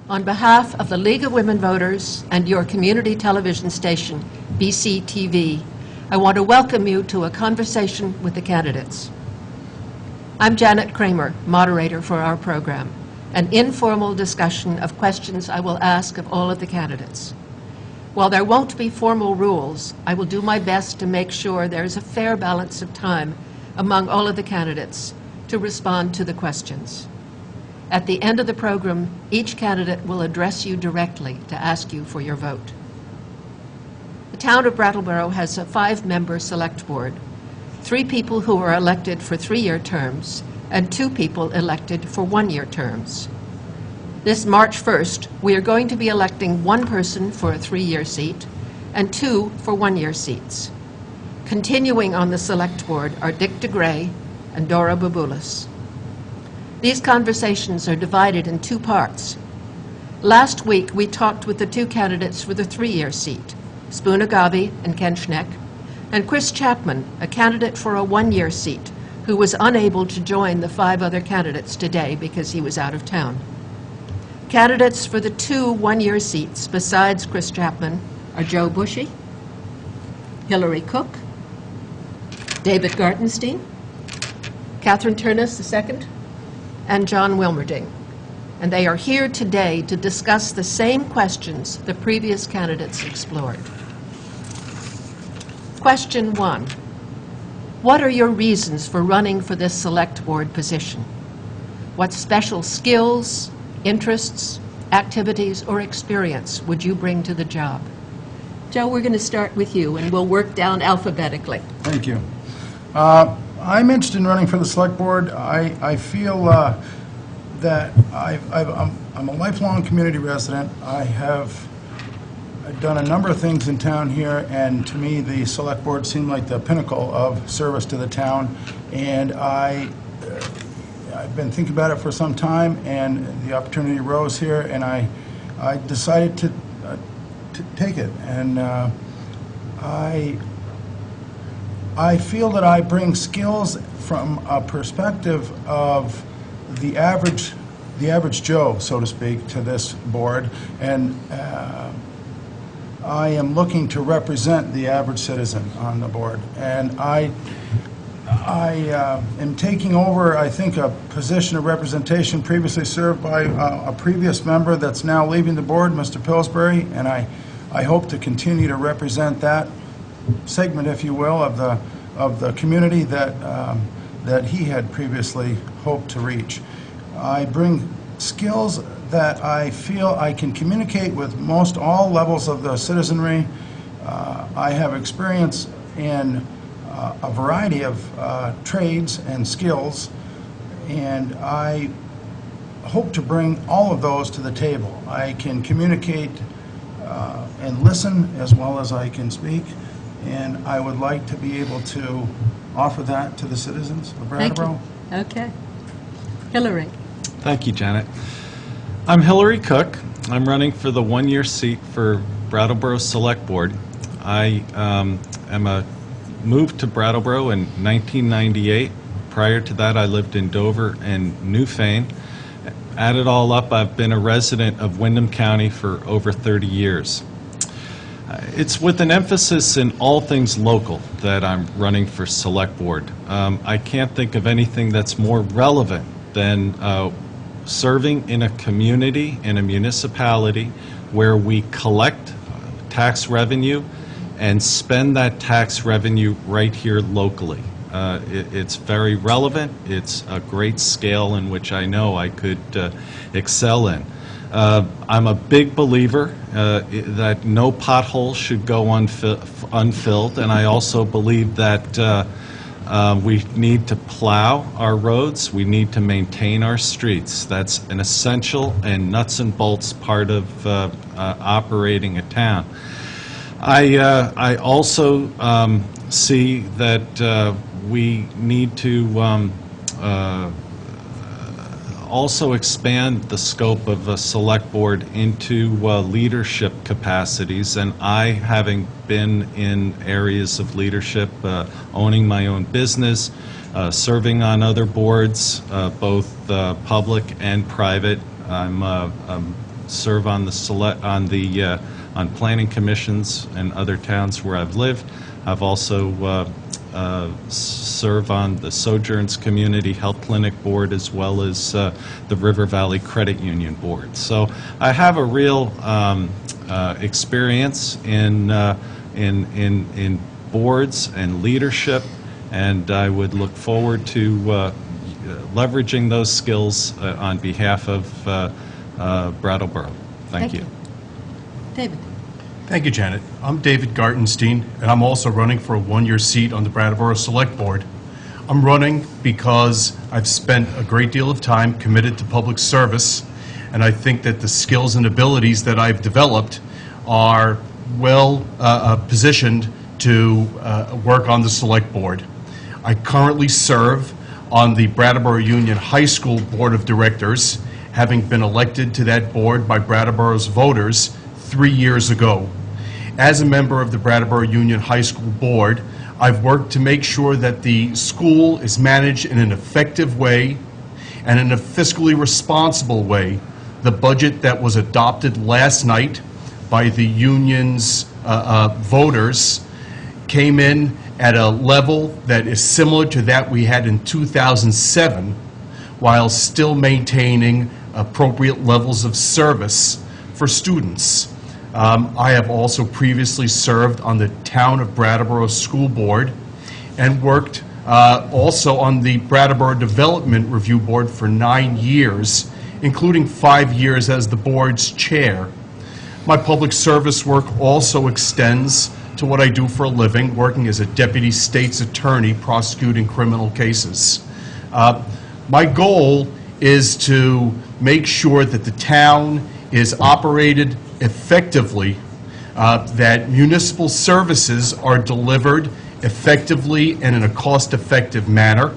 On behalf of the League of Women Voters and your community television station, BCTV, I want to welcome you to a conversation with the candidates. I'm Janet Kramer, moderator for our program, an informal discussion of questions I will ask of all of the candidates. While there won't be formal rules, I will do my best to make sure there is a fair balance of time among all of the candidates to respond to the questions. At the end of the program, each candidate will address you directly to ask you for your vote. The town of Brattleboro has a 5-member select board, 3 people who are elected for 3-year terms and 2 people elected for 1-year terms. This March 1st, we are going to be electing 1 person for a 3-year seat and 2 for 1-year seats. Continuing on the select board are Dick DeGray and Dora Baboulas. These conversations are divided in 2 parts. Last week, we talked with the 2 candidates for the 3-year seat, Spoon Agabi and Ken Schneck, and Chris Chapman, a candidate for a 1-year seat, who was unable to join the 5 other candidates today because he was out of town. Candidates for the 2 1-year seats, besides Chris Chapman, are Joe Bushy, Hillary Cook, David Gartenstein, Catherine Turnus II, and John Wilmerding. And they are here today to discuss the same questions the previous candidates explored. Question 1. What are your reasons for running for this select board position? What special skills, interests, activities, or experience would you bring to the job? Joe, we're going to start with you, and we'll work down alphabetically. Thank you. I'm interested in running for the select board. I feel that I'm a lifelong community resident. I've done a number of things in town here, and to me the select board seemed like the pinnacle of service to the town. And I've been thinking about it for some time, and the opportunity arose here, and I decided to take it. And I feel that I bring skills from a perspective of the average Joe, so to speak, to this board, and I am looking to represent the average citizen on the board. And I am taking over, I think, a position of representation previously served by a previous member that's now leaving the board, Mr. Pillsbury, and I hope to continue to represent that segment, if you will, of the community that he had previously hoped to reach. I bring skills that I feel I can communicate with most all levels of the citizenry. I have experience in a variety of trades and skills, and I hope to bring all of those to the table. I can communicate and listen as well as I can speak, and I would like to be able to offer that to the citizens of Brattleboro. Thank you. Okay. Hillary. Thank you, Janet. I'm Hillary Cook. I'm running for the 1-year seat for Brattleboro Selectboard. I moved to Brattleboro in 1998. Prior to that, I lived in Dover and Newfane. Add it all up, I've been a resident of Windham County for over 30 years. It's with an emphasis in all things local that I'm running for Select Board. I can't think of anything that's more relevant than serving in a community, in a municipality, where we collect tax revenue and spend that tax revenue right here locally. It's very relevant. It's a great scale in which I know I could excel in. I'm a big believer that no pothole should go unfilled, and I also believe that we need to plow our roads. We need to maintain our streets. That's an essential and nuts and bolts part of operating a town. I also see that we need to also expand the scope of a select board into leadership capacities, and I, having been in areas of leadership, owning my own business, serving on other boards, both public and private, I'm serve on the on planning commissions in other towns where I've lived. I've also serve on the Sojourns Community Health Clinic Board as well as the River Valley Credit Union Board. So I have a real experience in boards and leadership, and I would look forward to leveraging those skills on behalf of Brattleboro. Thank you. David. Thank you, Janet. I'm David Gartenstein, and I'm also running for a one-year seat on the Brattleboro Selectboard. I'm running because I've spent a great deal of time committed to public service, and I think that the skills and abilities that I've developed are well positioned to work on the Select Board. I currently serve on the Brattleboro Union High School Board of Directors, having been elected to that board by Brattleboro's voters 3 years ago. As a member of the Brattleboro Union High School Board, I've worked to make sure that the school is managed in an effective way and in a fiscally responsible way. The budget that was adopted last night by the union's voters came in at a level that is similar to that we had in 2007, while still maintaining appropriate levels of service for students. I have also previously served on the Town of Brattleboro School Board and worked also on the Brattleboro Development Review Board for 9 years, including 5 years as the board's chair. My public service work also extends to what I do for a living, working as a deputy state's attorney prosecuting criminal cases. My goal is to make sure that the town is operated effectively, that municipal services are delivered effectively and in a cost-effective manner.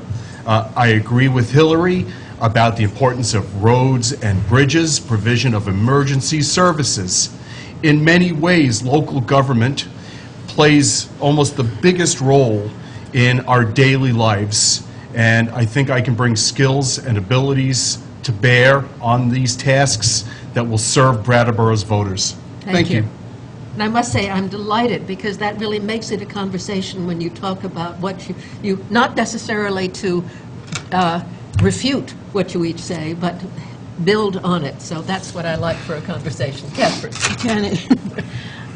I agree with Hillary about the importance of roads and bridges, provision of emergency services. In many ways, local government plays almost the biggest role in our daily lives, and I think I can bring skills and abilities to bear on these tasks that will serve Brattleboro's voters. Thank you. And I must say, I'm delighted, because that really makes it a conversation when you talk about what you not necessarily to refute what you each say, but build on it. So that's what I like for a conversation. Catherine. Janet.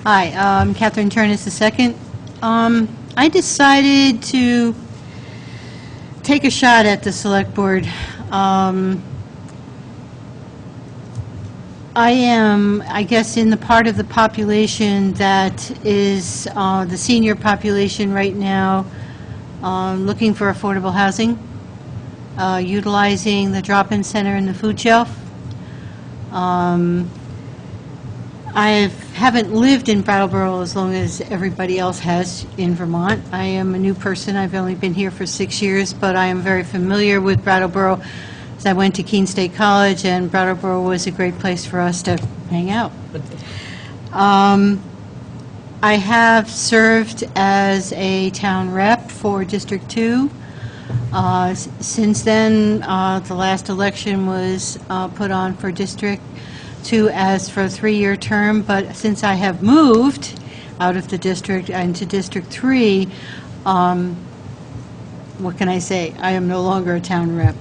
Hi, Catherine Turnus II. I decided to take a shot at the Select Board. I am, I guess, in the part of the population that is the senior population right now, looking for affordable housing, utilizing the drop-in center and the food shelf. I haven't lived in Brattleboro as long as everybody else has in Vermont. I am a new person. I've only been here for 6 years, but I am very familiar with Brattleboro. I went to Keene State College, and Brattleboro was a great place for us to hang out. I have served as a town rep for District 2. Since then, the last election was put on for District 2 as for a 3-year term, but since I have moved out of the district into District 3, what can I say? I am no longer a town rep.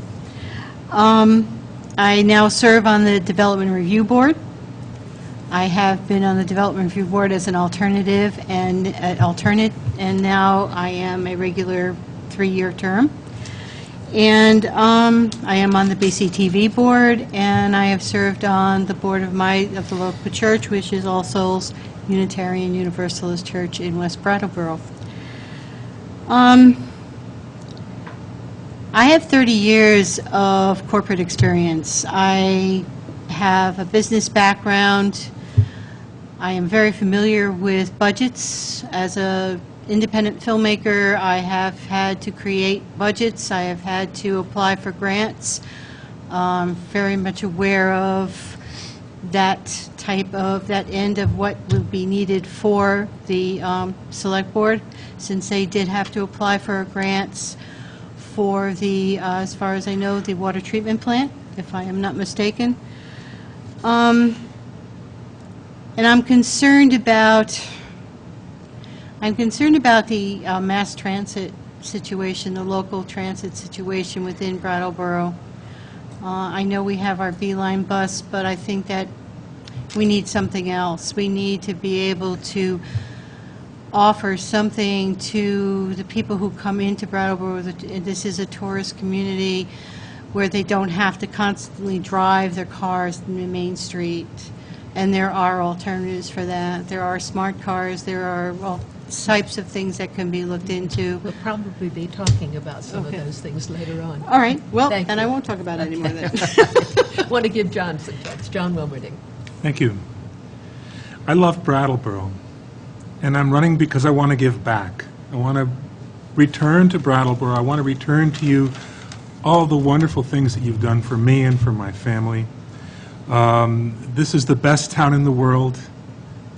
I now serve on the Development Review Board. I have been on the Development Review Board as an alternative and alternate, and now I am a regular 3-year term. And I am on the BCTV board, and I have served on the board of the local church, which is All Souls Unitarian Universalist Church in West Brattleboro. I have 30 years of corporate experience. I have a business background. I am very familiar with budgets. As an independent filmmaker, I have had to create budgets. I have had to apply for grants. Very much aware of that end of what would be needed for the Select Board, since they did have to apply for grants for the, as far as I know, the water treatment plant, if I am not mistaken. And I'm concerned about the mass transit situation, the local transit situation within Brattleboro. I know we have our Beeline bus, but I think that we need something else. We need to be able to offer something to the people who come into Brattleboro. This is a tourist community where they don't have to constantly drive their cars in the main street. And there are alternatives for that. There are smart cars. There are all types of things that can be looked into. We'll probably be talking about some Okay. of those things later on. All right, well, Thank then you. I won't talk about it anymore then. Want to give John some thoughts. John Wilmerding. Thank you. I love Brattleboro, and I'm running because I want to give back. I want to return to Brattleboro. I want to return to you all the wonderful things that you've done for me and for my family. This is the best town in the world.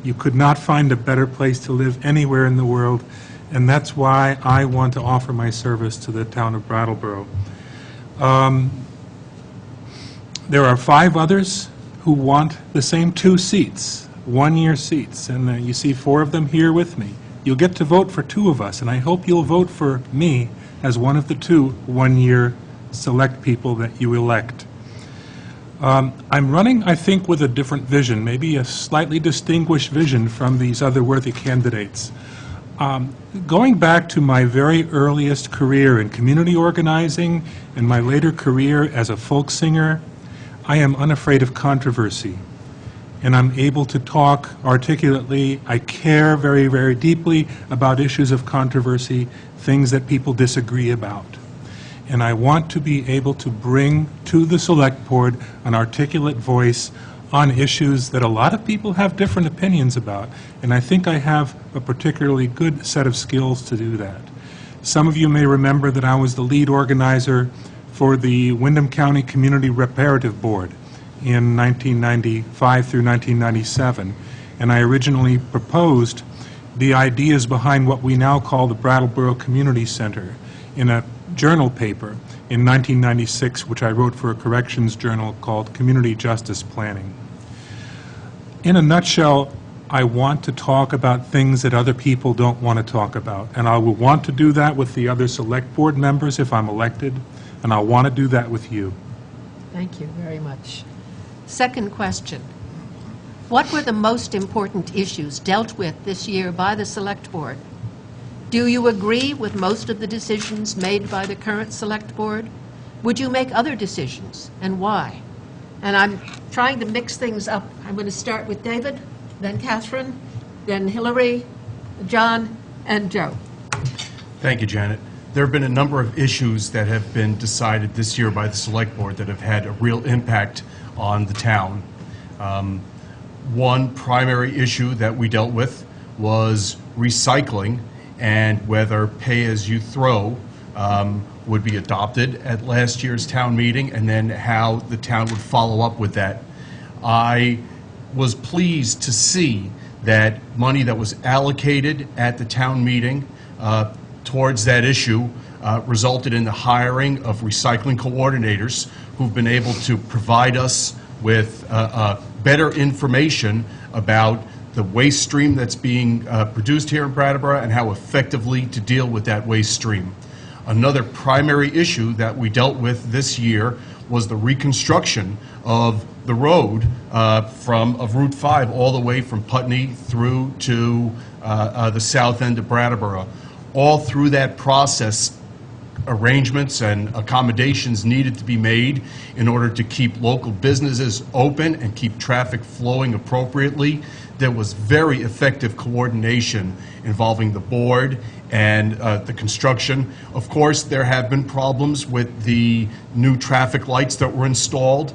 You could not find a better place to live anywhere in the world, and that's why I want to offer my service to the town of Brattleboro. There are 5 others who want the same 2 seats, 1-year seats, and you see 4 of them here with me. You'll get to vote for 2 of us, and I hope you'll vote for me as one of the 2 1-year select people that you elect. I'm running, I think, with a different vision, maybe a slightly distinguished vision from these other worthy candidates. Going back to my very earliest career in community organizing and my later career as a folk singer, I am unafraid of controversy, and I'm able to talk articulately. I care very, very deeply about issues of controversy, things that people disagree about. And I want to be able to bring to the Select Board an articulate voice on issues that a lot of people have different opinions about. And I think I have a particularly good set of skills to do that. Some of you may remember that I was the lead organizer for the Windham County Community Reparative Board in 1995 through 1997. And I originally proposed the ideas behind what we now call the Brattleboro Community Center in a journal paper in 1996, which I wrote for a corrections journal called Community Justice Planning. In a nutshell, I want to talk about things that other people don't want to talk about, and I will want to do that with the other Select Board members if I'm elected, and I'll want to do that with you. Thank you very much. Second question. What were the most important issues dealt with this year by the Select Board? Do you agree with most of the decisions made by the current Select Board? Would you make other decisions, and why? And I'm trying to mix things up. I'm going to start with David, then Catherine, then Hillary, John, and Joe. Thank you, Janet. There have been a number of issues that have been decided this year by the Select Board that have had a real impact on the town. One primary issue that we dealt with was recycling and whether pay-as-you-throw would be adopted at last year's town meeting, and then how the town would follow up with that. I was pleased to see that money that was allocated at the town meeting towards that issue resulted in the hiring of recycling coordinators who've been able to provide us with better information about the waste stream that's being produced here in Brattleboro and how effectively to deal with that waste stream. Another primary issue that we dealt with this year was the reconstruction of the road of Route 5 all the way from Putney through to the south end of Brattleboro. All through that process, arrangements and accommodations needed to be made in order to keep local businesses open and keep traffic flowing appropriately. There was very effective coordination involving the board and the construction. Of course, there have been problems with the new traffic lights that were installed.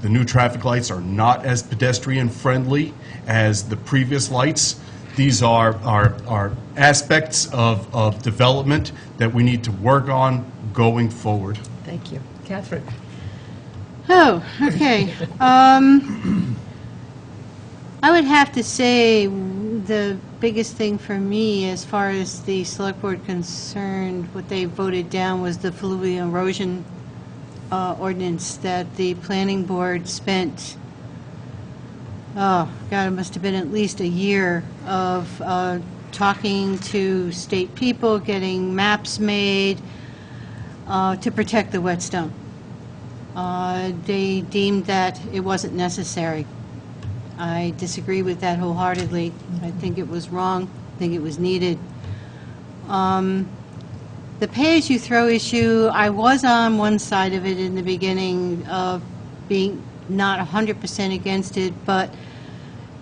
The new traffic lights are not as pedestrian friendly as the previous lights. These are aspects of development that we need to work on going forward. Thank you. Catherine. Oh, okay. I would have to say the biggest thing for me as far as the Select Board concerned, what they voted down was the fluvial erosion ordinance that the Planning Board spent oh, God, it must have been at least a year of talking to state people, getting maps made to protect the whetstone. They deemed that it wasn't necessary. I disagree with that wholeheartedly. I think it was wrong. I think it was needed. The pay-as-you-throw issue, I was on one side of it in the beginning, of being not 100% against it, but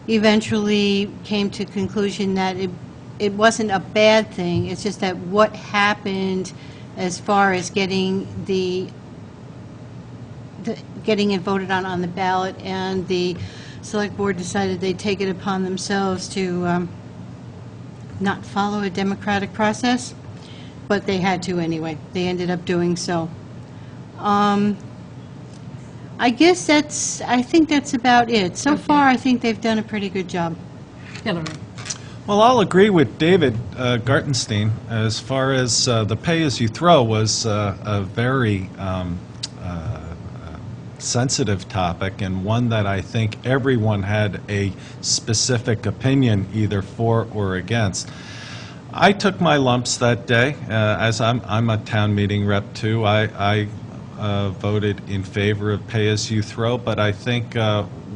eventually came to conclusion that it wasn't a bad thing. It's just that what happened as far as getting getting it voted on the ballot, and the Select Board decided they'd take it upon themselves to not follow a democratic process, but they had to anyway. They ended up doing so. I guess I think that's about it. So far, I think they've done a pretty good job. Hillary. Well, I'll agree with David Gartenstein as far as the pay-as-you-throw was a very sensitive topic, and one that I think everyone had a specific opinion either for or against. I took my lumps that day, as I'm a town meeting rep too. I voted in favor of pay-as-you-throw, but I think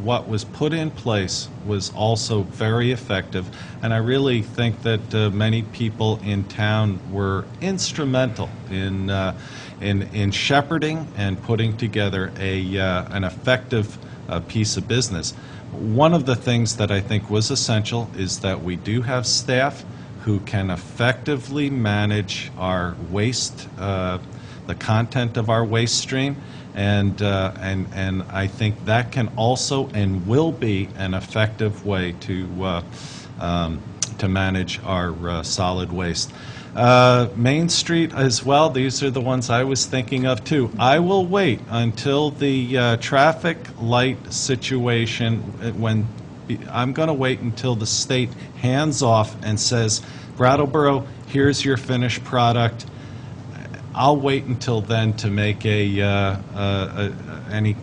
what was put in place was also very effective, and I really think that many people in town were instrumental in shepherding and putting together an effective piece of business. One of the things that I think was essential is that we do have staff who can effectively manage our waste, the content of our waste stream, and I think that can also and will be an effective way to manage our solid waste. Main Street as well, these are the ones I was thinking of too. I will wait until the traffic light situation, I'm going to wait until the state hands off and says, Brattleboro, here's your finished product. I'll wait until then to make any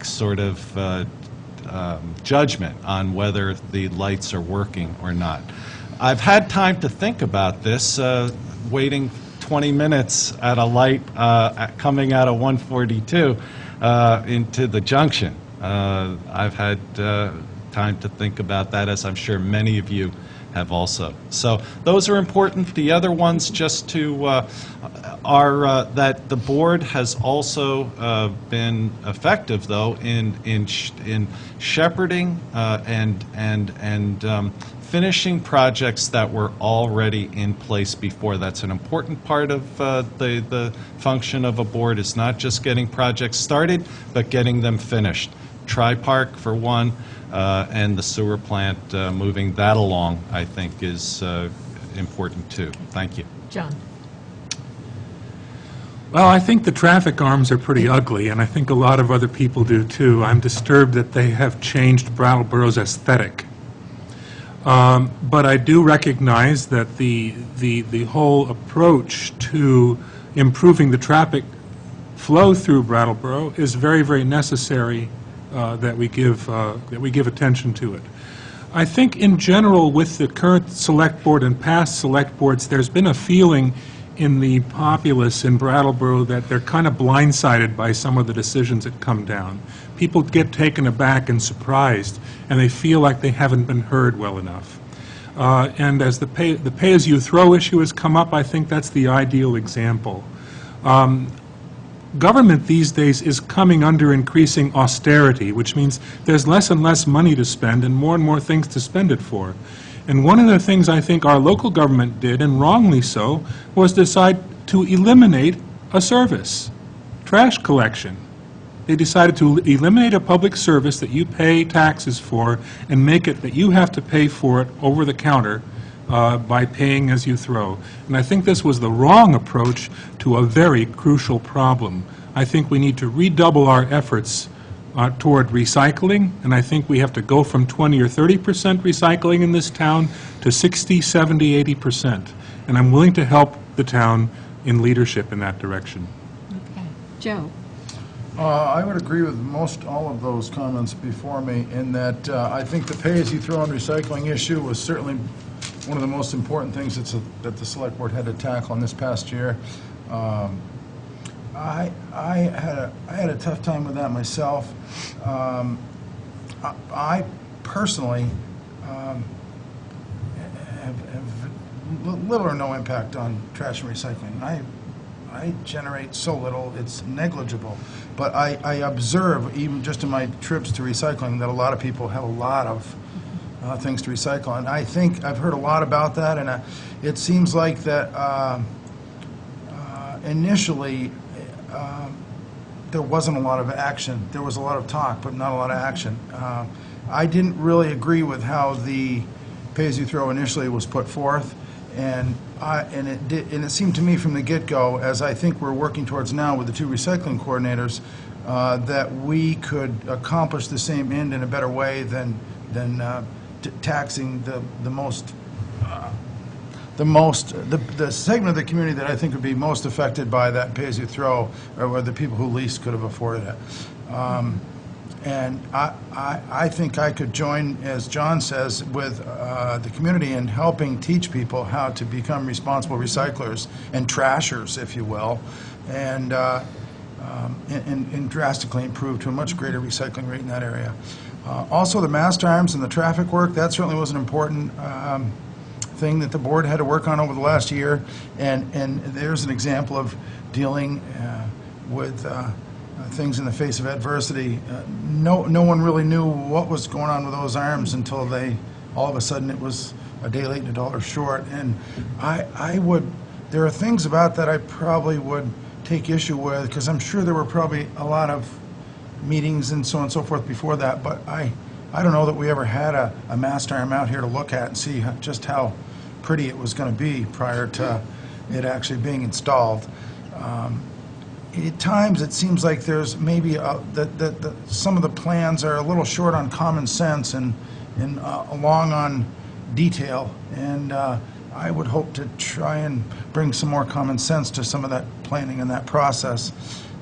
sort of judgment on whether the lights are working or not. I've had time to think about this, waiting 20 minutes at a light coming out of 142 into the junction. I've had time to think about that, as I'm sure many of you have also. So those are important. The other ones just to are that the board has also been effective, though, in shepherding and finishing projects that were already in place before. That's an important part of the function of a board, is not just getting projects started, but getting them finished. Tri-Park, for one, and the sewer plant, moving that along, I think, is important too. Thank you. John. Well, I think the traffic arms are pretty ugly, and I think a lot of other people do too. I'm disturbed that they have changed Brattleboro's aesthetic. But I do recognize that the whole approach to improving the traffic flow through Brattleboro is very, very necessary, that we give attention to it. I think in general, with the current select board and past select boards, there's been a feeling in the populace in Brattleboro that they're kind of blindsided by some of the decisions that come down. People get taken aback and surprised, and they feel like they haven't been heard well enough. And as the pay-as-you-throw issue has come up, I think that's the ideal example. Government these days is coming under increasing austerity, which means there's less and less money to spend and more things to spend it for. And one of the things I think our local government did, and wrongly so, was decide to eliminate a service, trash collection. They decided to eliminate a public service that you pay taxes for and make it that you have to pay for it over the counter by paying as you throw. And I think this was the wrong approach to a very crucial problem. I think we need to redouble our efforts toward recycling, and I think we have to go from 20 or 30% recycling in this town to 60, 70, 80%. And I'm willing to help the town in leadership in that direction. Okay. Joe. I would agree with most all of those comments before me in that I think the pay-as-you-throw and recycling issue was certainly one of the most important things that the Select Board had to tackle in this past year. I had a tough time with that myself. I personally have little or no impact on trash and recycling. I generate so little, it's negligible. But I observe, even just in my trips to recycling, that a lot of people have a lot of things to recycle. And I think I've heard a lot about that, and it seems like that initially there wasn't a lot of action. There was a lot of talk, but not a lot of action. I didn't really agree with how the pay-as-you-throw initially was put forth, and it seemed to me from the get-go, as I think we're working towards now with the two recycling coordinators, that we could accomplish the same end in a better way than taxing the segment of the community that I think would be most affected by that pay-as-you-throw, or the people who least could have afforded it. And I think I could join, as John says, with the community in helping teach people how to become responsible recyclers and trashers, if you will, and drastically improve to a much greater recycling rate in that area. Also, the mast arms and the traffic work, that certainly was an important thing that the board had to work on over the last year, and there's an example of dealing with things in the face of adversity. No one really knew what was going on with those arms until all of a sudden it was a day late and $1 short. And there are things about that I probably would take issue with, because I'm sure there were probably a lot of meetings and so on and so forth before that, but I don't know that we ever had a mast arm out here to look at and see just how pretty it was going to be prior to it actually being installed. At times, it seems like there's maybe some of the plans are a little short on common sense and long on detail, and I would hope to try and bring some more common sense to some of that planning and that process.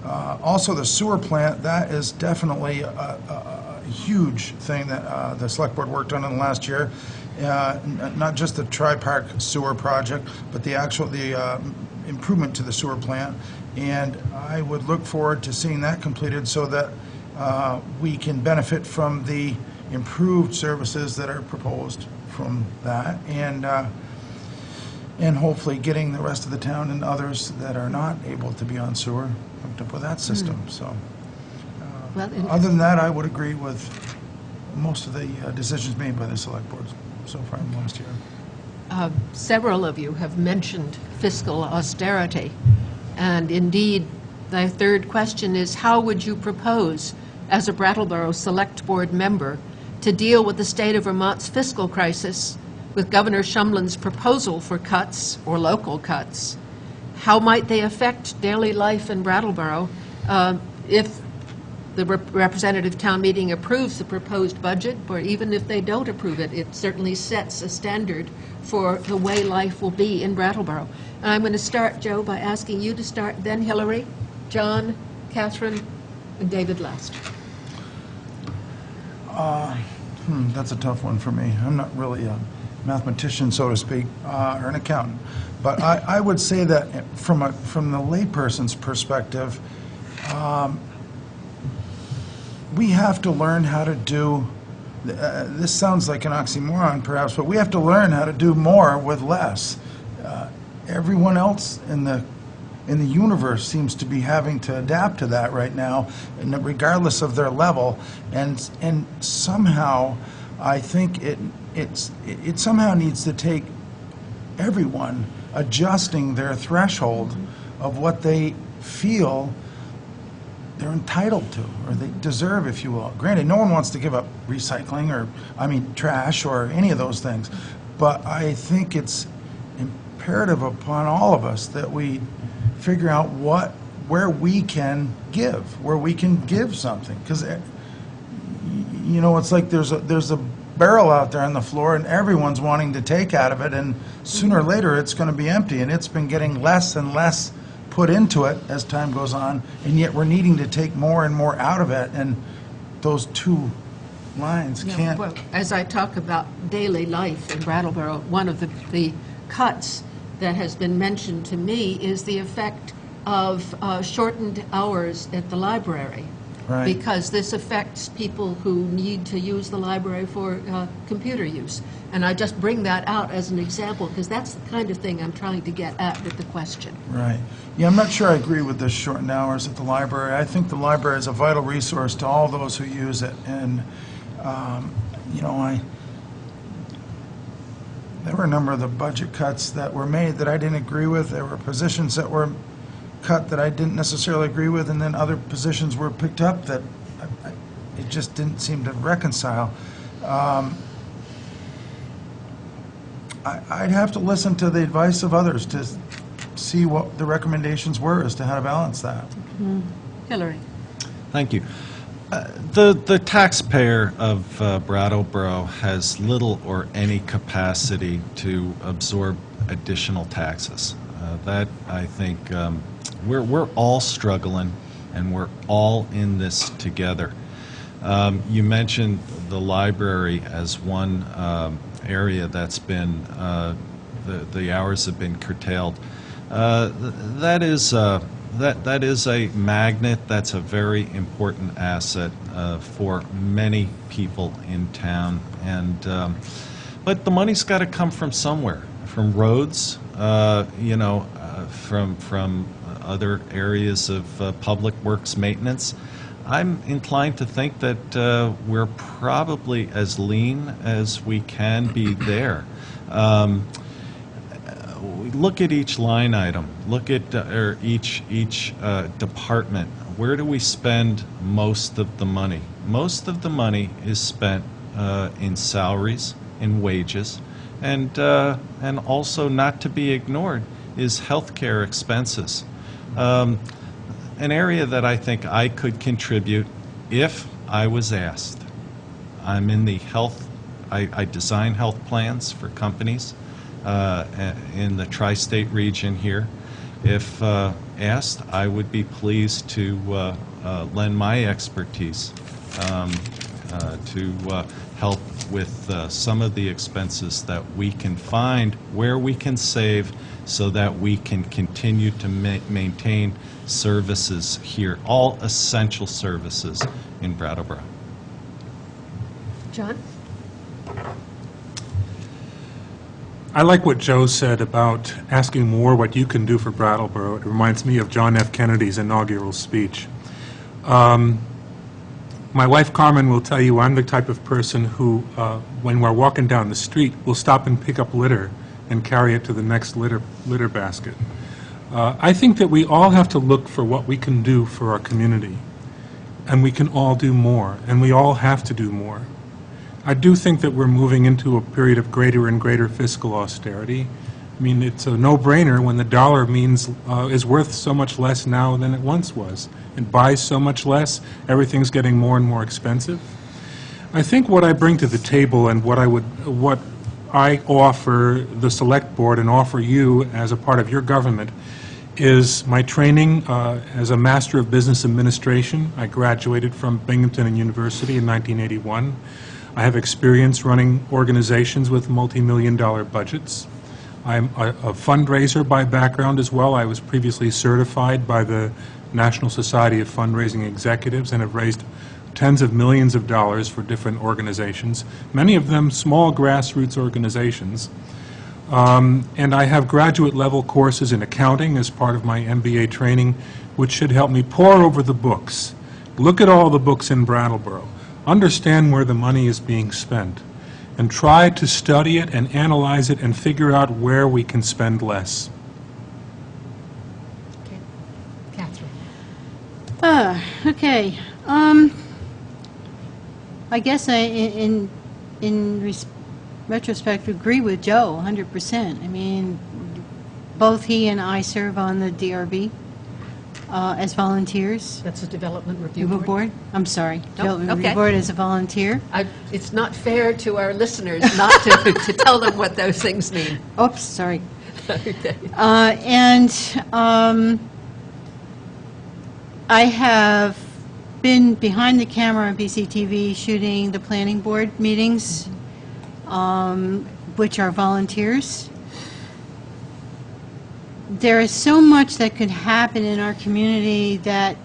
Also, the sewer plant, that is definitely a huge thing that the Select Board worked on in the last year. Not just the Tri-Park sewer project, but the improvement to the sewer plant. And I would look forward to seeing that completed so that we can benefit from the improved services that are proposed from that, and hopefully getting the rest of the town and others that are not able to be on sewer hooked up with that system. So, other than that, I would agree with most of the decisions made by the Select Board so far in the last year. Several of you have mentioned fiscal austerity. And indeed, the third question is, how would you propose, as a Brattleboro Select Board member, to deal with the state of Vermont's fiscal crisis with Governor Shumlin's proposal for cuts or local cuts? How might they affect daily life in Brattleboro if the representative town meeting approves the proposed budget, or even if they don't approve it? It certainly sets a standard for the way life will be in Brattleboro. And I'm going to start, Joe, by asking you to start, then Hillary, John, Catherine, and David last. That's a tough one for me. I'm not really a mathematician, so to speak, or an accountant. But I would say that from the layperson's perspective, we have to learn how to do, this sounds like an oxymoron perhaps, but we have to learn how to do more with less. Everyone else in the universe seems to be having to adapt to that right now, and regardless of their level, and somehow I think it somehow needs to take everyone adjusting their threshold of what they feel they're entitled to, or they deserve, if you will. Granted, no one wants to give up recycling or, trash or any of those things, but I think it's imperative upon all of us that we figure out where we can give something, because it's like there's a barrel out there on the floor and everyone's wanting to take out of it, and sooner or later it's going to be empty, and it's been getting less and less put into it as time goes on, and yet we're needing to take more and more out of it, and those two lines Yeah, can't. well, as I talk about daily life in Brattleboro, one of the cuts that has been mentioned to me is the effect of shortened hours at the library. Right. Because this affects people who need to use the library for computer use. And I just bring that out as an example, because that's the kind of thing I'm trying to get at with the question. Right. Yeah, I'm not sure I agree with the shortened hours at the library. I think the library is a vital resource to all those who use it. And, you know, there were a number of the budget cuts that were made that I didn't agree with. There were positions that were cut that I didn't necessarily agree with, and then other positions were picked up that it just didn't seem to reconcile. I'd have to listen to the advice of others to see what the recommendations were as to how to balance that. Hillary? Thank you. The taxpayer of Brattleboro has little or any capacity to absorb additional taxes. That, I think, we're all struggling, and we're all in this together. You mentioned the library as one area that's been, the hours have been curtailed. That is a magnet. That's a very important asset for many people in town. And but the money's got to come from somewhere, from roads, you know, from other areas of public works maintenance. I'm inclined to think that we're probably as lean as we can be there. Look at each line item. Look at each department. Where do we spend most of the money? Most of the money is spent in salaries, in wages, and also, not to be ignored, is healthcare expenses. An area that I think I could contribute if I was asked. I'm in the health, I design health plans for companies in the tri-state region here. If asked, I would be pleased to lend my expertise to help with some of the expenses that we can find, where we can save, so that we can continue to maintain services here, all essential services in Brattleboro. John? I like what Joe said about asking more what you can do for Brattleboro. It reminds me of John F. Kennedy's inaugural speech. My wife Carmen will tell you I'm the type of person who, when we're walking down the street, will stop and pick up litter and carry it to the next litter basket. I think that we all have to look for what we can do for our community, and we can all do more, and we all have to do more. I do think that we're moving into a period of greater and greater fiscal austerity. I mean, it's a no-brainer when the dollar is worth so much less now than it once was. It buys so much less, everything's getting more and more expensive. I think what I bring to the table and what I offer the Select Board and offer you as a part of your government is my training as a Master of Business Administration. I graduated from Binghamton University in 1981. I have experience running organizations with multi-million-dollar budgets. I'm a fundraiser by background as well. I was previously certified by the National Society of Fundraising Executives and have raised tens of millions of dollars for different organizations, many of them small grassroots organizations. And I have graduate level courses in accounting as part of my MBA training, which should help me pore over the books. Look at all the books in Brattleboro. Understand where the money is being spent, and try to study it and analyze it and figure out where we can spend less. Okay. Catherine? Okay. I guess in retrospect, agree with Joe 100%. I mean, both he and I serve on the DRB as volunteers. That's a Development Review Review Board? Board. I'm sorry. Oh, Development okay. Review Board as a volunteer. It's not fair to our listeners not to tell them what those things mean. Oops, sorry. Okay. And I have been behind the camera on BCTV shooting the planning board meetings, which are volunteers. There is so much that could happen in our community that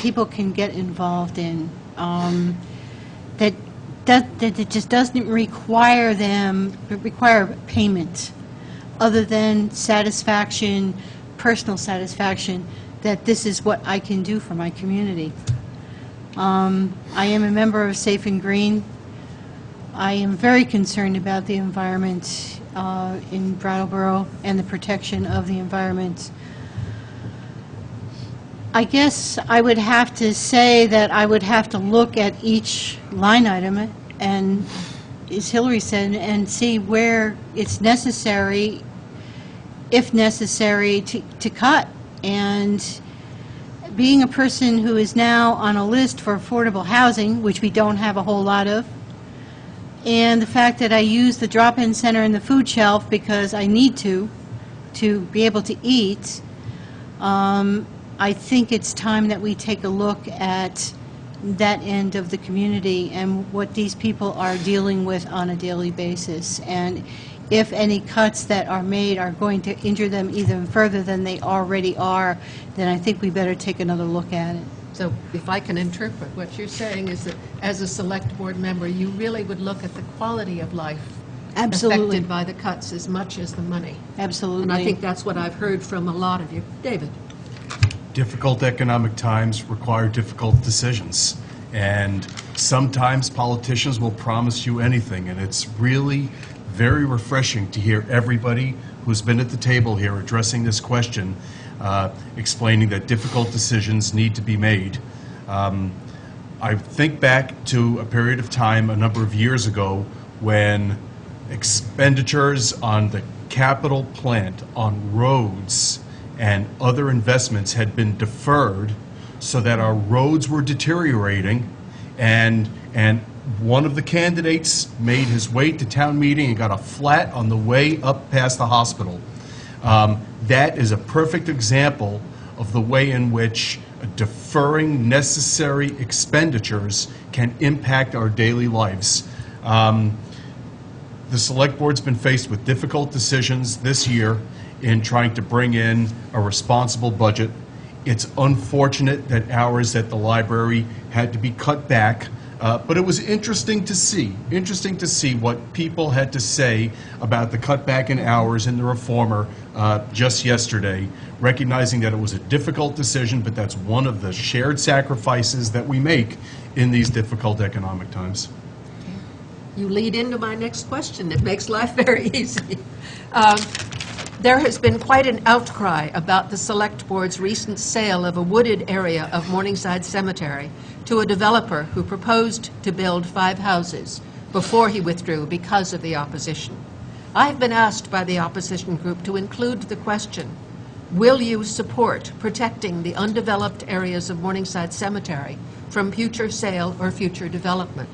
people can get involved in, that it just doesn't require payment, other than satisfaction, personal satisfaction, that this is what I can do for my community. I am a member of Safe and Green. I am very concerned about the environment in Brattleboro and the protection of the environment. I guess I would have to say that I would have to look at each line item and, as Hillary said, and see where it's necessary, if necessary, to cut. And being a person who is now on a list for affordable housing, which we don't have a whole lot of, and the fact that I use the drop-in center and the food shelf because I need to be able to eat, I think it's time that we take a look at that end of the community and what these people are dealing with on a daily basis. And if any cuts that are made are going to injure them even further than they already are, then I think we better take another look at it. So if I can interpret, what you're saying is that as a select board member, you really would look at the quality of life Absolutely. affected by the cuts as much as the money. Absolutely. And I think that's what I've heard from a lot of you. David? Difficult economic times require difficult decisions, and sometimes politicians will promise you anything, and it's really very refreshing to hear everybody who's been at the table here addressing this question, explaining that difficult decisions need to be made. I think back to a period of time a number of years ago when expenditures on the capital plant, on roads, and other investments had been deferred so that our roads were deteriorating, and one of the candidates made his way to town meeting and got a flat on the way up past the hospital. That is a perfect example of the way in which deferring necessary expenditures can impact our daily lives. The Select Board's been faced with difficult decisions this year in trying to bring in a responsible budget. It's unfortunate that hours at the library had to be cut back, but it was interesting to see what people had to say about the cutback in hours in the Reformer just yesterday, recognizing that it was a difficult decision, but that's one of the shared sacrifices that we make in these difficult economic times. You lead into my next question. It makes life very easy. There has been quite an outcry about the Select Board's recent sale of a wooded area of Morningside Cemetery to a developer who proposed to build 5 houses before he withdrew because of the opposition. I have been asked by the opposition group to include the question, will you support protecting the undeveloped areas of Morningside Cemetery from future sale or future development?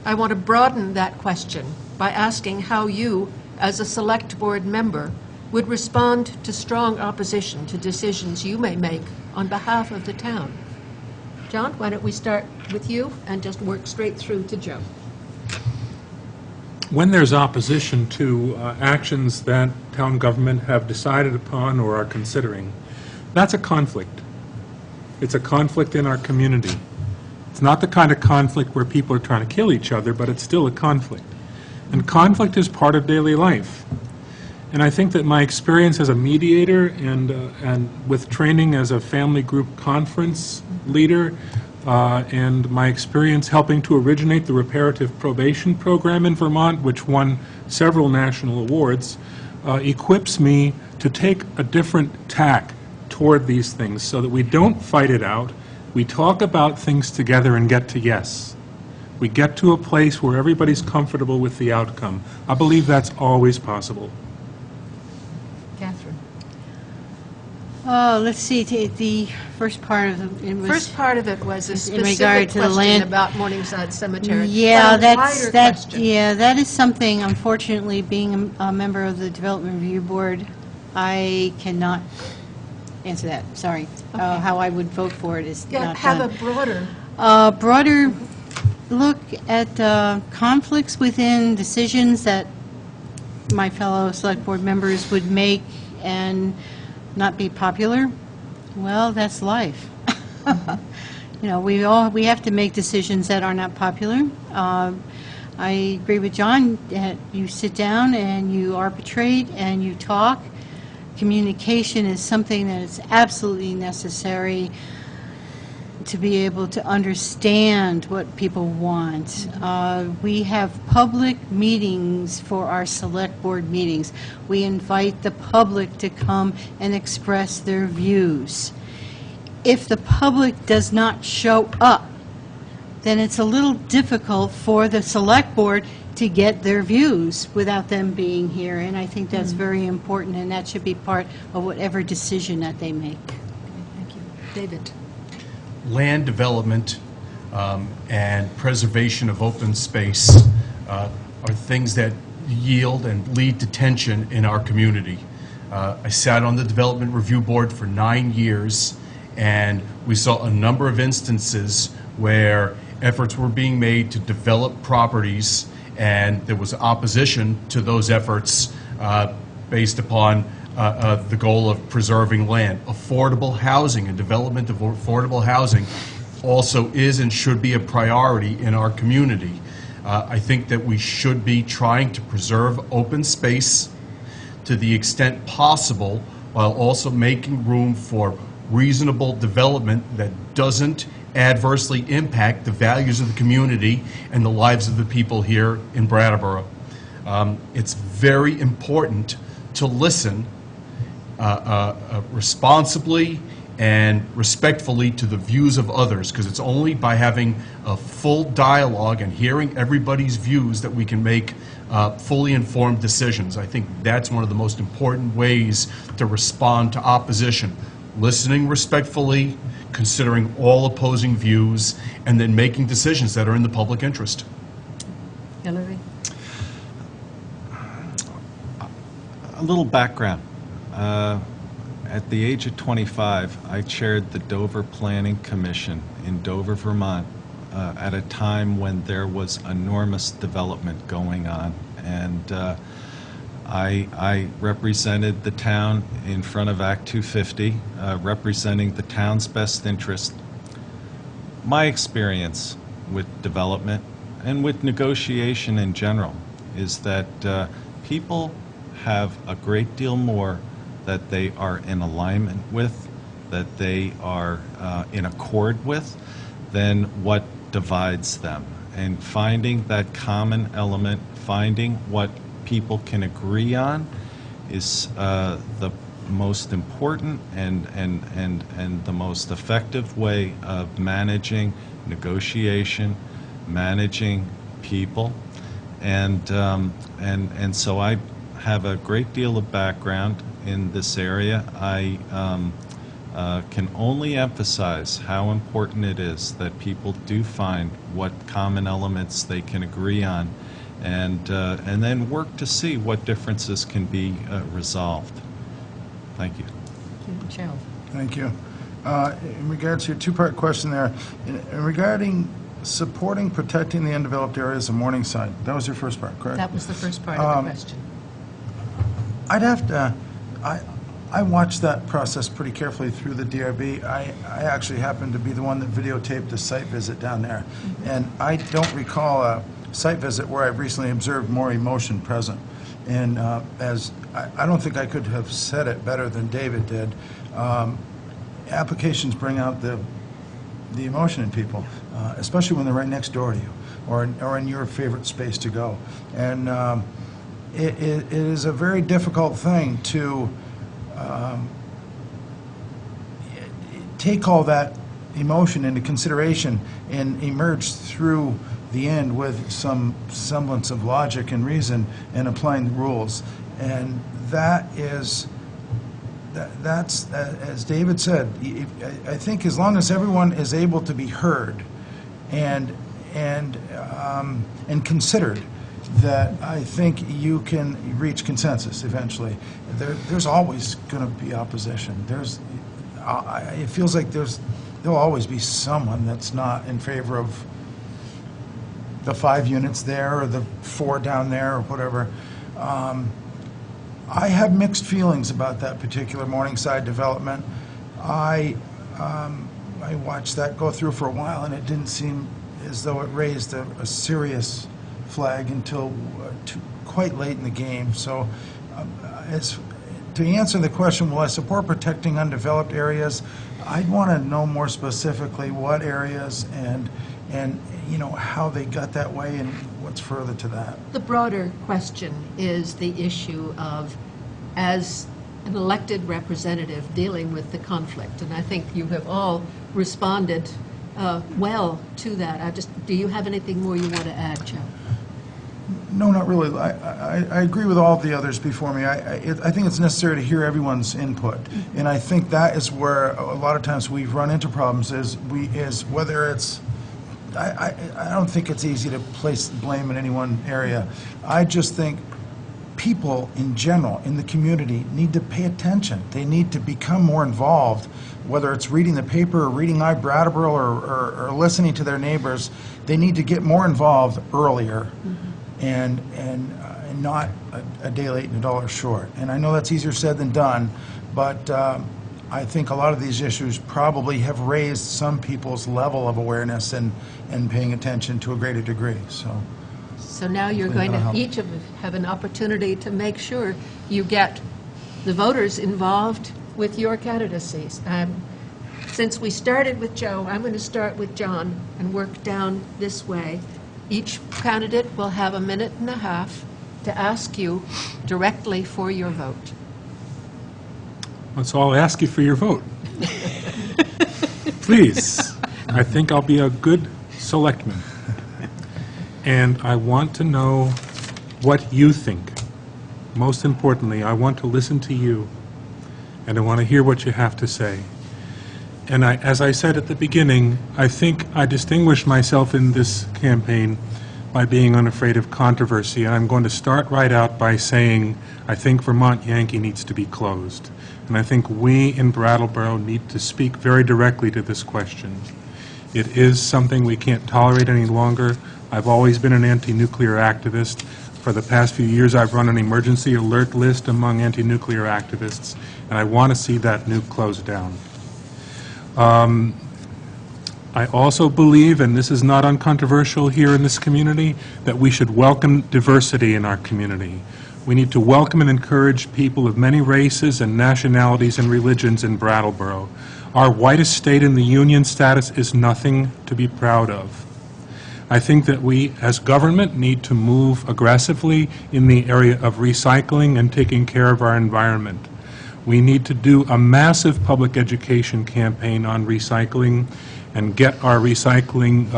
I want to broaden that question by asking how you, as a Select Board member, would respond to strong opposition to decisions you may make on behalf of the town. John, why don't we start with you and just work straight through to Joe. When there's opposition to actions that town government have decided upon or are considering, that's a conflict. It's a conflict in our community. It's not the kind of conflict where people are trying to kill each other, but it's still a conflict. And conflict is part of daily life. And I think that my experience as a mediator and with training as a family group conference leader and my experience helping to originate the reparative probation program in Vermont, which won several national awards, equips me to take a different tack toward these things so that we don't fight it out. We talk about things together and get to yes. We get to a place where everybody's comfortable with the outcome. I believe that's always possible. Catherine. Oh, let's see, the first part of it was... First part of it was a in regard specific to the question land. about Morningside Cemetery. Yeah, But a wider question. that is something, unfortunately, being a member of the Development Review Board, I cannot answer that, sorry. How I would vote for it is Yeah, not have done. a broader, Broader look at conflicts within decisions that my fellow Select Board members would make and not be popular. Well, that's life. You know, we have to make decisions that are not popular. I agree with John, that you sit down and you arbitrate and you talk. Communication is something that is absolutely necessary to be able to understand what people want. We have public meetings for our Select Board meetings. We invite the public to come and express their views. If the public does not show up, then it's a little difficult for the Select Board to get their views without them being here, and I think that's very important, and that should be part of whatever decision that they make. thank you. David? Land development and preservation of open space are things that yield and lead to tension in our community. I sat on the Development Review Board for 9 years, and we saw a number of instances where efforts were being made to develop properties, and there was opposition to those efforts based upon the goal of preserving land. Affordable housing and development of affordable housing also is and should be a priority in our community. I think that we should be trying to preserve open space to the extent possible, while also making room for reasonable development that doesn't adversely impact the values of the community and the lives of the people here in Brattleboro. It's very important to listen responsibly and respectfully to the views of others, because it's only by having a full dialogue and hearing everybody's views that we can make fully informed decisions. I think that's one of the most important ways to respond to opposition. Listening respectfully, considering all opposing views, and then making decisions that are in the public interest. Hillary? A little background. At the age of 25, I chaired the Dover Planning Commission in Dover, Vermont, at a time when there was enormous development going on. And I represented the town in front of Act 250, representing the town's best interest. My experience with development and with negotiation in general is that people have a great deal more that they are in alignment with, that they are in accord with, than what divides them. And finding that common element, finding what people can agree on, is the most important and the most effective way of managing negotiation, managing people, and so I have a great deal of background in this area. I can only emphasize how important it is that people do find what common elements they can agree on, and then work to see what differences can be resolved. Thank you. Cheryl? Thank you. In regards to your two-part question there, in regarding supporting protecting the undeveloped areas of Morningside, that was your first part, correct? That was the first part of the question. I'd have to, I watched that process pretty carefully through the DRB. I actually happened to be the one that videotaped a site visit down there. And I don't recall a site visit where I've recently observed more emotion present. And as I don't think I could have said it better than David did. Applications bring out the emotion in people, especially when they're right next door to you or in your favorite space to go. And it is a very difficult thing to take all that emotion into consideration and emerge through the end with some semblance of logic and reason and applying the rules. And that's, as David said, I think as long as everyone is able to be heard and considered, that I think you can reach consensus eventually. There's always going to be opposition. it feels like there'll always be someone that's not in favor of the 5 units there or the 4 down there or whatever. I have mixed feelings about that particular Morningside development. I watched that go through for a while, and it didn't seem as though it raised a serious flag until quite late in the game. So to answer the question, will I support protecting undeveloped areas, I'd want to know more specifically what areas and how they got that way and what's further to that. The broader question is the issue of, as an elected representative, dealing with the conflict. And I think you have all responded well to that. Do you have anything more you want to add, Joe? No, not really. I agree with all the others before me. I think it's necessary to hear everyone's input, and I think that is where a lot of times we've run into problems. Is whether it's I don't think it's easy to place blame in any one area. I just think people in general in the community need to pay attention. They need to become more involved, whether it's reading the paper or reading Brattleboro or listening to their neighbors. They need to get more involved earlier. And not a day late and a dollar short. And I know that's easier said than done, but I think a lot of these issues probably have raised some people's level of awareness and paying attention to a greater degree. So now you're going to each of you have an opportunity to make sure you get the voters involved with your candidacies. Since we started with Joe, I'm going to start with John and work down this way. Each candidate will have 1.5 minutes to ask you directly for your vote. So I'll ask you for your vote. Please. I think I'll be a good selectman. And I want to know what you think. Most importantly, I want to listen to you, and I want to hear what you have to say. And as I said at the beginning, I think I distinguished myself in this campaign by being unafraid of controversy. And I'm going to start right out by saying I think Vermont Yankee needs to be closed. And I think we in Brattleboro need to speak very directly to this question. It is something we can't tolerate any longer. I've always been an anti-nuclear activist. For the past few years, I've run an emergency alert list among anti-nuclear activists, and I want to see that nuke closed down. I also believe, and this is not uncontroversial here in this community, that we should welcome diversity in our community. We need to welcome and encourage people of many races and nationalities and religions in Brattleboro. Our whitest state in the Union status is nothing to be proud of. I think that we, as government, need to move aggressively in the area of recycling and taking care of our environment. We need to do a massive public education campaign on recycling and get our recycling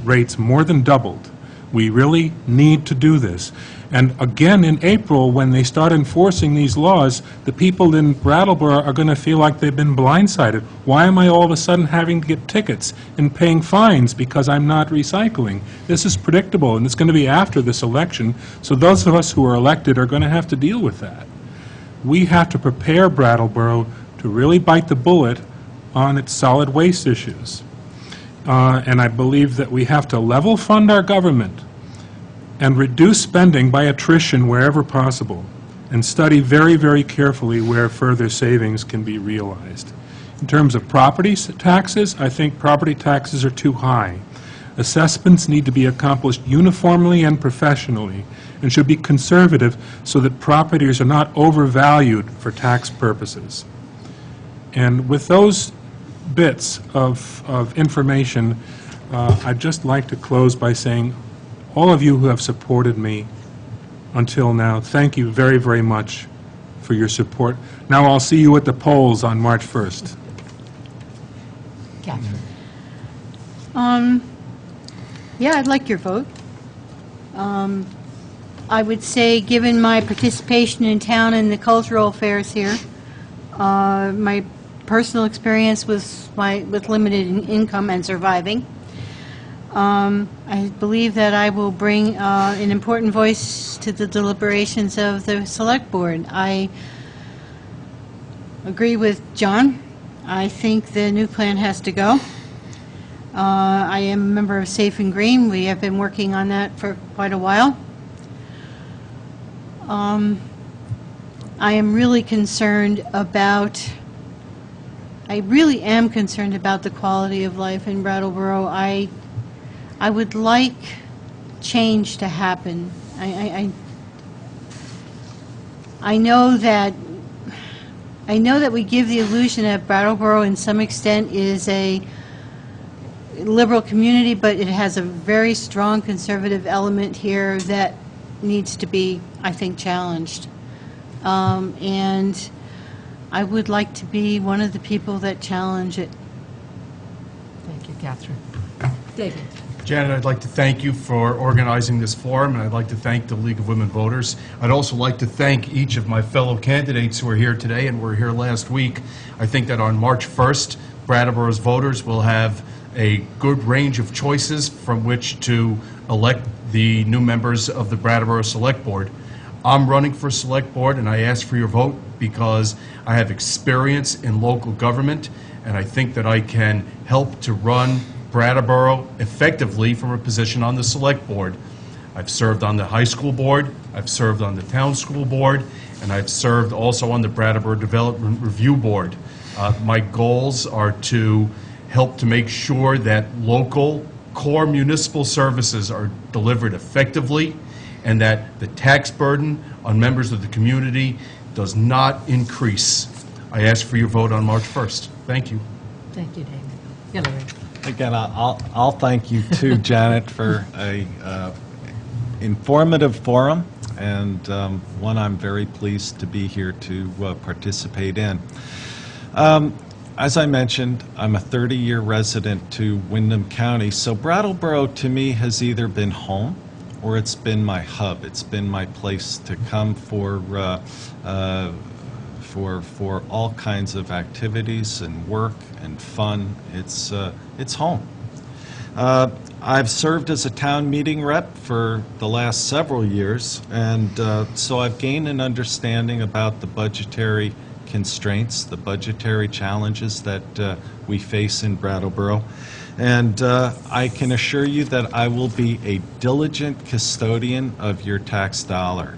rates more than doubled. We really need to do this. And again, in April, when they start enforcing these laws, the people in Brattleboro are going to feel like they've been blindsided. Why am I all of a sudden having to get tickets and paying fines because I'm not recycling? This is predictable, and it's going to be after this election, so those of us who are elected are going to have to deal with that. We have to prepare Brattleboro to really bite the bullet on its solid waste issues. And I believe that we have to level fund our government and reduce spending by attrition wherever possible, and study very, very carefully where further savings can be realized. In terms of property taxes, I think property taxes are too high. Assessments need to be accomplished uniformly and professionally, and should be conservative so that properties are not overvalued for tax purposes. And with those bits of information, I'd just like to close by saying, all of you who have supported me until now, thank you very, very much for your support. Now I'll see you at the polls on March 1st. Catherine. Yeah, I'd like your vote. I would say, given my participation in town and the cultural affairs here, my personal experience with limited income and surviving, I believe that I will bring an important voice to the deliberations of the Select Board. I agree with John. I think the new plan has to go. I am a member of Safe and Green. We have been working on that for quite a while. I am really concerned about, I really am concerned about the quality of life in Brattleboro. I would like change to happen. I know that we give the illusion that Brattleboro, in some extent, is a liberal community, but it has a very strong conservative element here that needs to be, I think, challenged. And I would like to be one of the people that challenge it. Thank you, Catherine. David? Janet, I'd like to thank you for organizing this forum, and I'd like to thank the League of Women Voters. I'd also like to thank each of my fellow candidates who are here today and were here last week. I think that on March 1st, Brattleboro's voters will have a good range of choices from which to elect the new members of the Brattleboro Selectboard. I'm running for Select Board, and I ask for your vote because I have experience in local government, and I think that I can help to run Brattleboro effectively from a position on the Select Board. I've served on the high school board, I've served on the town school board, and I've served also on the Brattleboro Development Review Board. My goals are to help to make sure that local core municipal services are delivered effectively and that the tax burden on members of the community does not increase. I ask for your vote on March 1st. Thank you. Thank you, David. Hillary? Again, I'll thank you too, Janet, for a informative forum and one I'm very pleased to be here to participate in. As I mentioned, I'm a 30-year resident to Windham County, so Brattleboro to me has either been home or it's been my hub. It's been my place to come for all kinds of activities and work and fun. It's home. I've served as a town meeting rep for the last several years, and so I've gained an understanding about the budgetary constraints, the budgetary challenges that we face in Brattleboro. And I can assure you that I will be a diligent custodian of your tax dollar.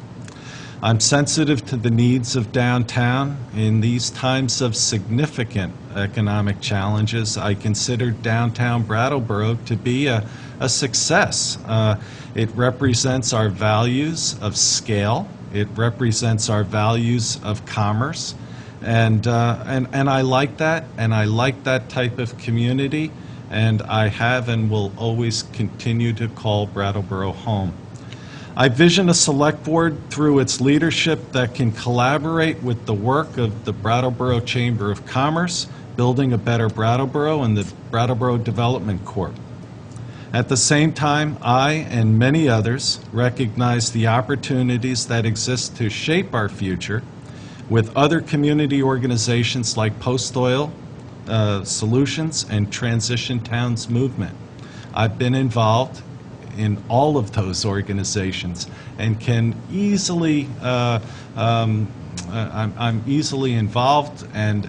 I'm sensitive to the needs of downtown. In these times of significant economic challenges, I consider downtown Brattleboro to be a success. It represents our values of scale. It represents our values of commerce. And I like that, and I like that type of community, and I have and will always continue to call Brattleboro home. I vision a select board through its leadership that can collaborate with the work of the Brattleboro Chamber of Commerce, building a better Brattleboro, and the Brattleboro Development Corp. At the same time, I and many others recognize the opportunities that exist to shape our future with other community organizations like Post Oil Solutions and Transition Towns Movement. I've been involved in all of those organizations and can easily, I'm easily involved and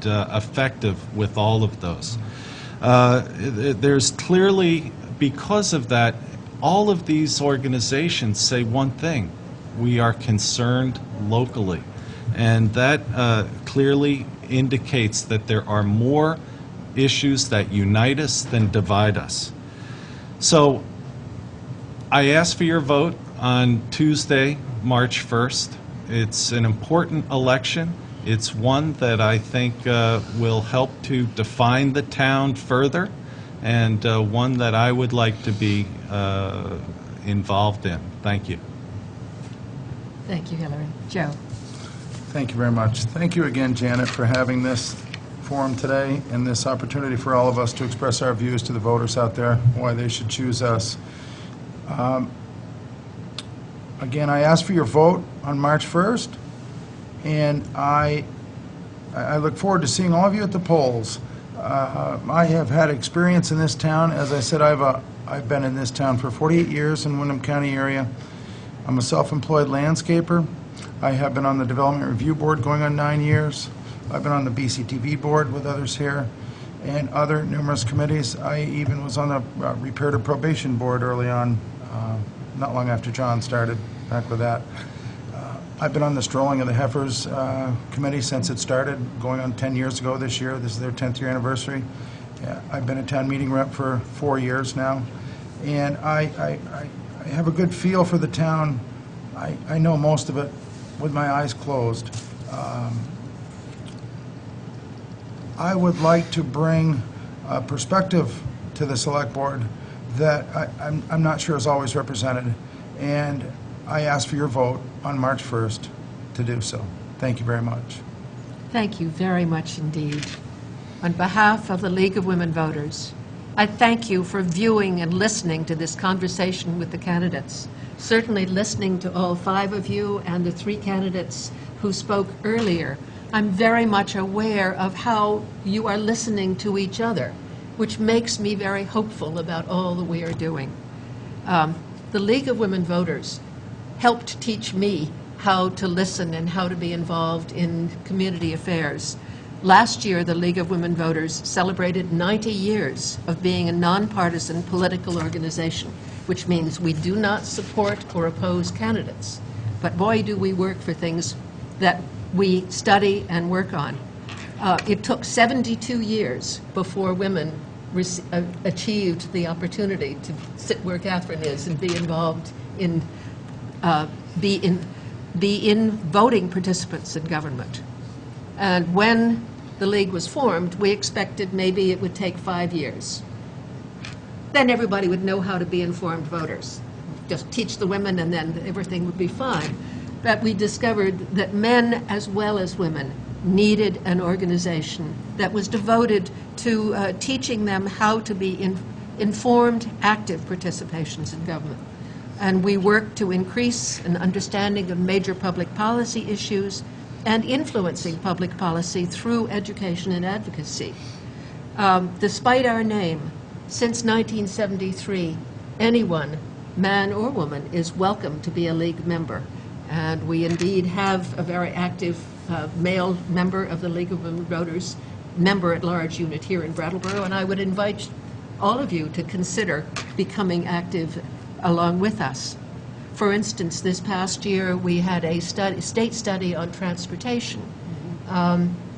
effective with all of those. There's clearly, because of that, all of these organizations say one thing: we are concerned locally. And that clearly indicates that there are more issues that unite us than divide us. So I ask for your vote on Tuesday, March 1st. It's an important election. It's one that I think will help to define the town further, and one that I would like to be involved in. Thank you. Thank you, Hillary. Joe? Thank you very much. Thank you again, Janet, for having this forum today and this opportunity for all of us to express our views to the voters out there, why they should choose us. Again, I ask for your vote on March 1st, and I look forward to seeing all of you at the polls. I have had experience in this town. As I said, I've been in this town for 48 years in Windham County area. I'm a self-employed landscaper. I have been on the Development Review Board going on 9 years. I've been on the BCTV board with others here and other numerous committees. I even was on the Repair to Probation board early on, not long after John started back with that. I've been on the Strolling of the Heifers committee since it started, going on 10 years ago this year. This is their 10th year anniversary. I've been a town meeting rep for 4 years now, and I have a good feel for the town. I know most of it with my eyes closed. I would like to bring a perspective to the select board that I'm not sure is always represented, and I ask for your vote on March 1st to do so. Thank you very much. Thank you very much indeed. On behalf of the League of Women Voters, I thank you for viewing and listening to this conversation with the candidates. Certainly listening to all 5 of you and the 3 candidates who spoke earlier. I'm very much aware of how you are listening to each other, which makes me very hopeful about all that we are doing. The League of Women Voters helped teach me how to listen and how to be involved in community affairs. Last year, the League of Women Voters celebrated 90 years of being a nonpartisan political organization, which means we do not support or oppose candidates. But boy, do we work for things that we study and work on. It took 72 years before women achieved the opportunity to sit where Catherine is and be involved in be in voting participants in government. And when the League was formed, we expected maybe it would take 5 years. Then everybody would know how to be informed voters. Just teach the women and then everything would be fine. But we discovered that men as well as women needed an organization that was devoted to teaching them how to be informed, active participations in government. And we work to increase an understanding of major public policy issues and influencing public policy through education and advocacy. Despite our name, since 1973, anyone, man or woman, is welcome to be a League member. And we indeed have a very active male member of the League of Women Voters, member-at-large unit here in Brattleboro, and I would invite all of you to consider becoming active along with us. For instance, this past year we had a state study on transportation,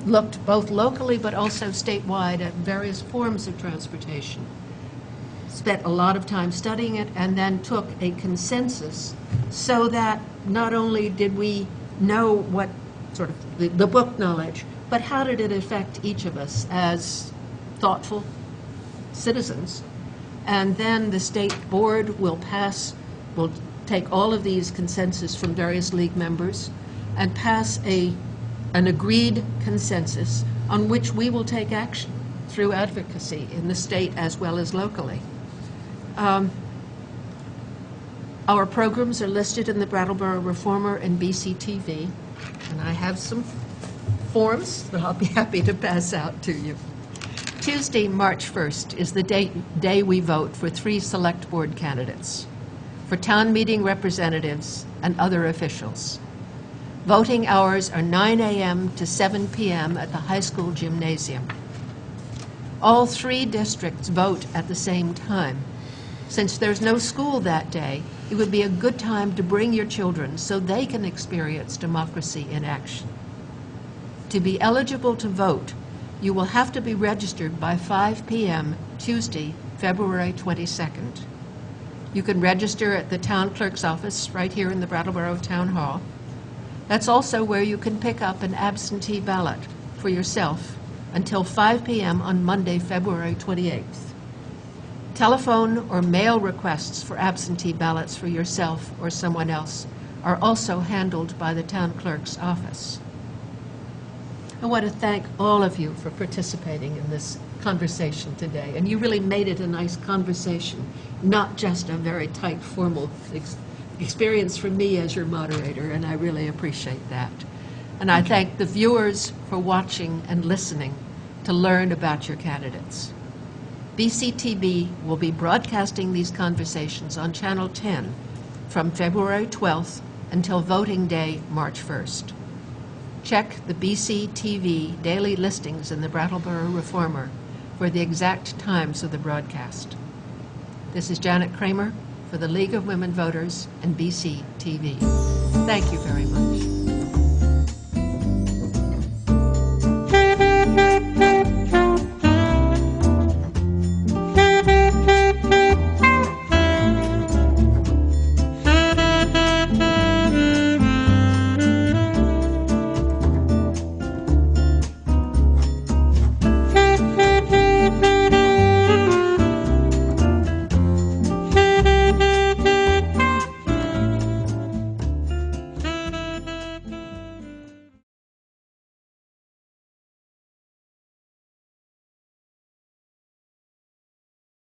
looked both locally but also statewide at various forms of transportation. Spent a lot of time studying it and then took a consensus so that not only did we know what sort of the book knowledge, but how did it affect each of us as thoughtful citizens. And then the state board will take all of these consensus from various League members and pass an agreed consensus on which we will take action through advocacy in the state as well as locally. Our programs are listed in the Brattleboro Reformer and BCTV, and I have some forms that I'll be happy to pass out to you. Tuesday, March 1st, is the day we vote for 3 select board candidates, for town meeting representatives and other officials. Voting hours are 9 a.m. to 7 p.m. at the high school gymnasium. All 3 districts vote at the same time. Since there's no school that day, it would be a good time to bring your children so they can experience democracy in action. To be eligible to vote, you will have to be registered by 5 p.m. Tuesday, February 22nd. You can register at the town clerk's office right here in the Brattleboro Town Hall. That's also where you can pick up an absentee ballot for yourself until 5 p.m. on Monday, February 28th. Telephone or mail requests for absentee ballots for yourself or someone else are also handled by the town clerk's office. I want to thank all of you for participating in this conversation today, and you really made it a nice conversation, not just a very tight, formal experience for me as your moderator, and I really appreciate that. And I thank the viewers for watching and listening to learn about your candidates. BCTV will be broadcasting these conversations on Channel 10 from February 12th until voting day, March 1st. check the BC TV daily listings in the Brattleboro Reformer for the exact times of the broadcast. This is Janet Kramer for the League of Women Voters and BC TV. Thank you very much.